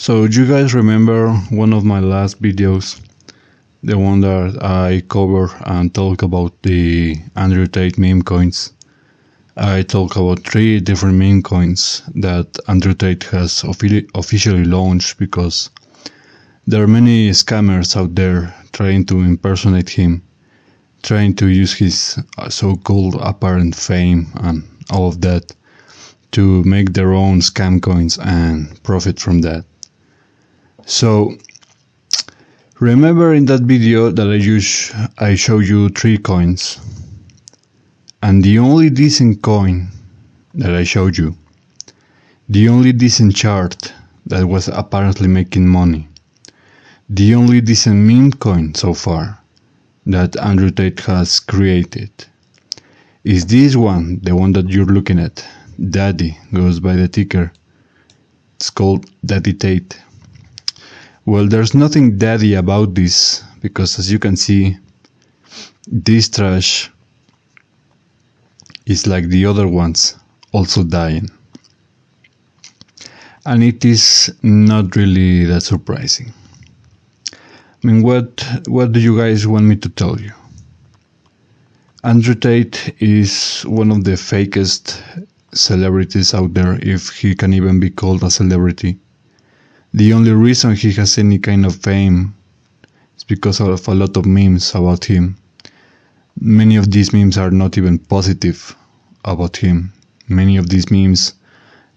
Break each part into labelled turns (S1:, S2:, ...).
S1: So you guys remember one of my last videos, the one that I cover and talk about the Andrew Tate meme coins. I talk about 3 different meme coins that Andrew Tate has officially launched because there are many scammers out there trying to impersonate him, trying to use his so-called apparent fame and all of that to make their own scam coins and profit from that. So remember in that video that I showed you 3 coins, and the only decent coin that I showed you, the only decent chart that was apparently making money, the only decent meme coin so far that Andrew Tate has created is this one, the one that you're looking at. Daddy goes by the ticker. It's called Daddy Tate. Well, there's nothing daddy about this because, as you can see, this trash is like the other ones, also dying. And it is not really that surprising. I mean, what do you guys want me to tell you? Andrew Tate is one of the fakest celebrities out there, if he can even be called a celebrity. The only reason he has any kind of fame is because of a lot of memes about him. Many of these memes are not even positive about him. Many of these memes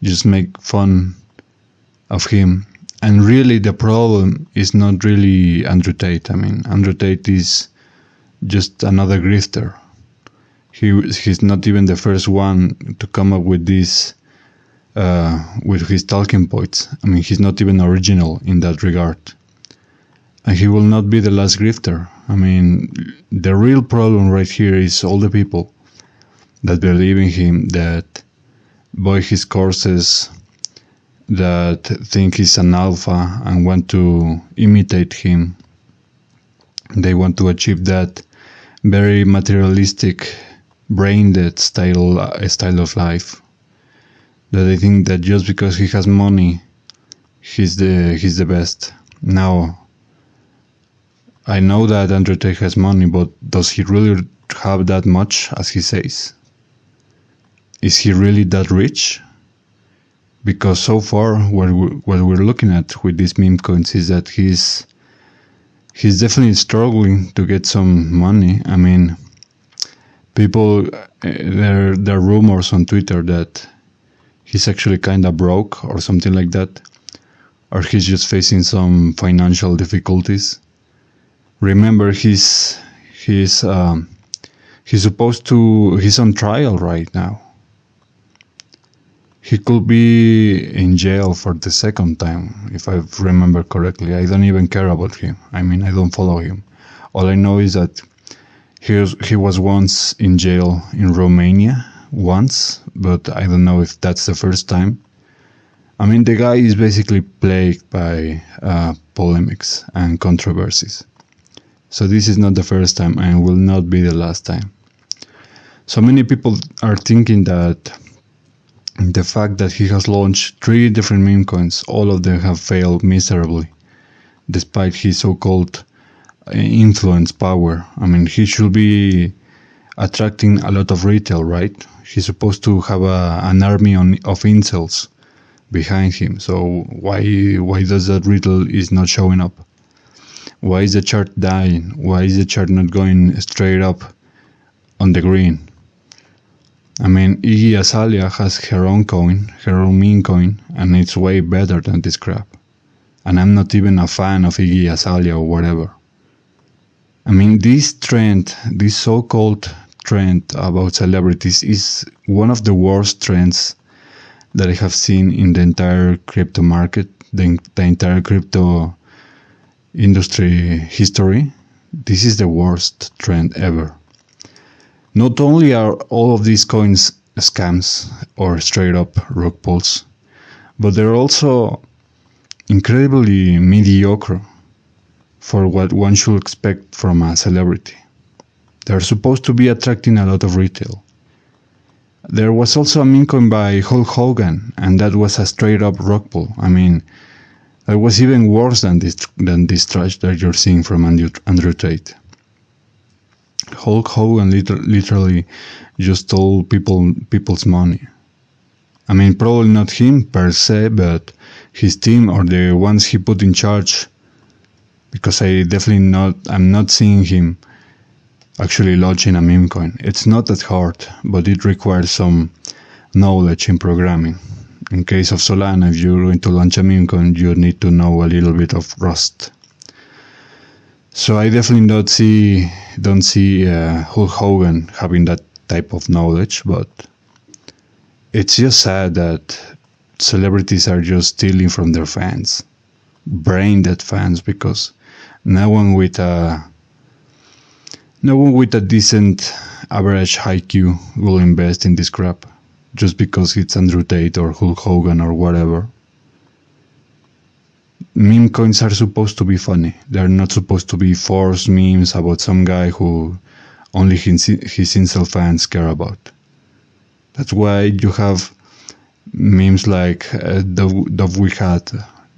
S1: just make fun of him. And really the problem is not really Andrew Tate. I mean, Andrew Tate is just another grifter. He's not even the first one to come up with this, with his talking points. I mean, he's not even original in that regard. And he will not be the last grifter. I mean, the real problem right here is all the people that believe in him, that buy his courses, that think he's an alpha and want to imitate him. They want to achieve that very materialistic, brain-dead style of life. That they think that just because he has money, he's the best. Now, I know that Andrew Tate has money, but does he really have that much as he says? Is he really that rich? Because so far, what we're looking at with these meme coins is that he's definitely struggling to get some money. I mean, people, there are rumors on Twitter that he's actually kind of broke or something like that, or he's just facing some financial difficulties. Remember, he's on trial right now. He could be in jail for the second time, if I remember correctly. I don't even care about him. I mean, I don't follow him. All I know is that he was once in jail in Romania, but I don't know if that's the first time. I mean, the guy is basically plagued by polemics and controversies. So this is not the first time and will not be the last time. So many people are thinking that the fact that he has launched 3 different meme coins, all of them have failed miserably, despite his so-called influence power. I mean, he should be attracting a lot of retail, right? He's supposed to have an army of incels behind him. So why does that retail is not showing up? Why is the chart dying? Why is the chart not going straight up on the green? I mean, Iggy Azalea has her own coin, her own meme coin, and it's way better than this crap. And I'm not even a fan of Iggy Azalea or whatever. I mean, this trend, this so-called trend about celebrities is one of the worst trends that I have seen in the entire crypto market, the entire crypto industry history. This is the worst trend ever. Not only are all of these coins scams or straight up rug pulls, but they're also incredibly mediocre for what one should expect from a celebrity. They're supposed to be attracting a lot of retail. There was also a meme coin by Hulk Hogan, and that was a straight up rug pull. I mean, It was even worse than this trash that you're seeing from Andrew Tate. Hulk Hogan literally just stole people's money. I mean, probably not him per se, but his team or the ones he put in charge. Because I'm not seeing him actually launching a meme coin. It's not that hard, but it requires some knowledge in programming. In case of Solana, if you're going to launch a meme coin, you need to know a little bit of Rust. So I definitely don't see Hulk Hogan having that type of knowledge, but it's just sad that celebrities are just stealing from their fans, brain-dead fans, because no one with a decent average IQ will invest in this crap just because it's Andrew Tate or Hulk Hogan or whatever. Meme coins are supposed to be funny. They're not supposed to be forced memes about some guy who only his incel fans care about. That's why you have memes like Dove we had,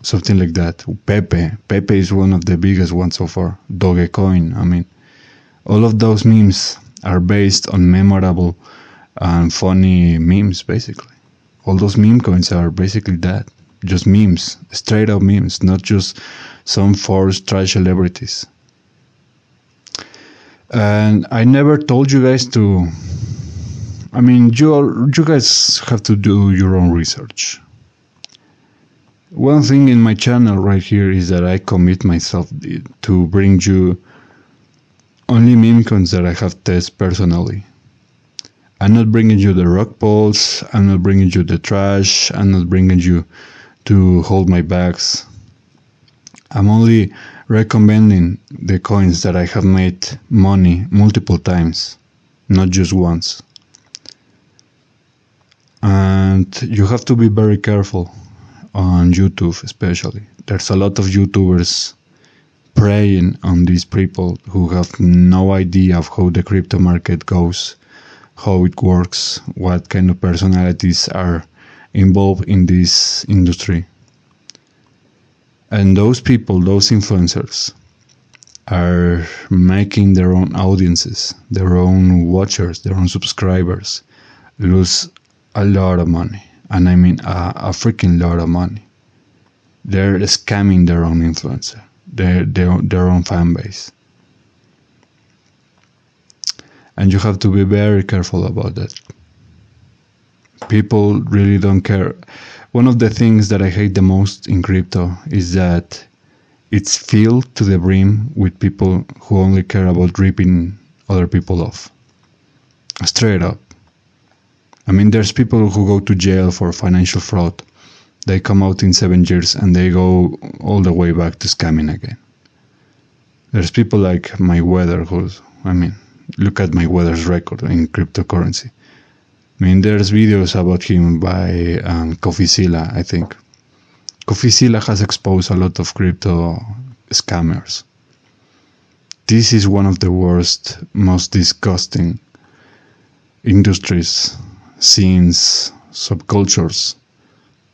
S1: something like that. Pepe is one of the biggest ones so far. Dogecoin. I mean, all of those memes are based on memorable and funny memes, basically. All those meme coins are basically that. Just memes, straight up memes, not just some forced trash celebrities. And I never told you guys to. I mean, you guys have to do your own research. One thing in my channel right here is that I commit myself to bring you only meme coins that I have tested personally. I'm not bringing you the rug pulls, I'm not bringing you the trash, I'm not bringing you to hold my bags. I'm only recommending the coins that I have made money multiple times, not just once. And you have to be very careful on YouTube, especially. There's a lot of YouTubers preying on these people who have no idea of how the crypto market goes, how it works, what kind of personalities are involved in this industry. And those people, those influencers, are making their own audiences, their own watchers, their own subscribers lose a lot of money. And I mean a freaking lot of money. They're scamming their own influencer, their own fan base. And you have to be very careful about that. People really don't care. One of the things that I hate the most in crypto is that it's filled to the brim with people who only care about ripping other people off. Straight up. I mean, there's people who go to jail for financial fraud. They come out in 7 years and they go all the way back to scamming again. There's people like Mayweather look at Mayweather's record in cryptocurrency. I mean, there's videos about him by Coffeezilla, I think. Coffeezilla has exposed a lot of crypto scammers. This is one of the worst, most disgusting industries, scenes, subcultures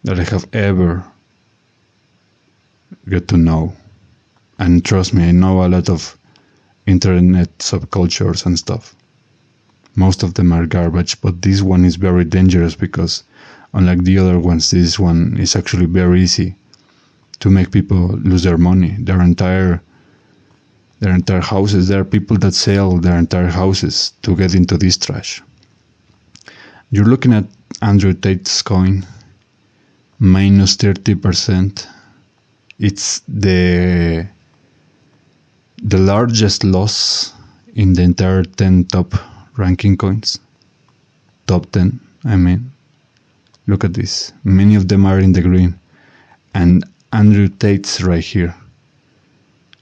S1: that I have ever get to know. And trust me, I know a lot of internet subcultures and stuff. Most of them are garbage, but this one is very dangerous because unlike the other ones, this one is actually very easy to make people lose their money, their entire houses. There are people that sell their entire houses to get into this trash. You're looking at Andrew Tate's coin, minus 30%. It's the largest loss in the entire 10 top ranking coins. Top 10, I mean. Look at this. Many of them are in the green. And Andrew Tate's right here.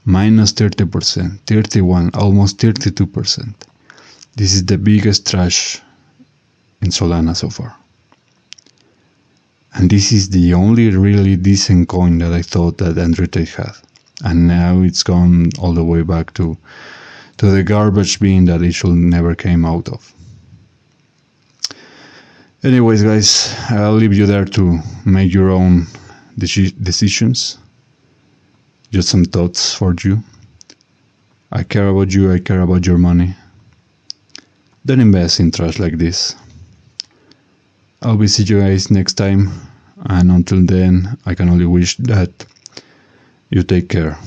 S1: Minus 30%, 31, almost 32%. This is the biggest trash in Solana so far. And this is the only really decent coin that I thought that Andrew Tate had. And now it's gone all the way back to the garbage bin that it should never came out of. Anyways, guys, I'll leave you there to make your own decisions. just some thoughts for you. I care about you, I care about your money. Don't invest in trash like this. I'll be see you guys next time, and until then, I can only wish that you take care.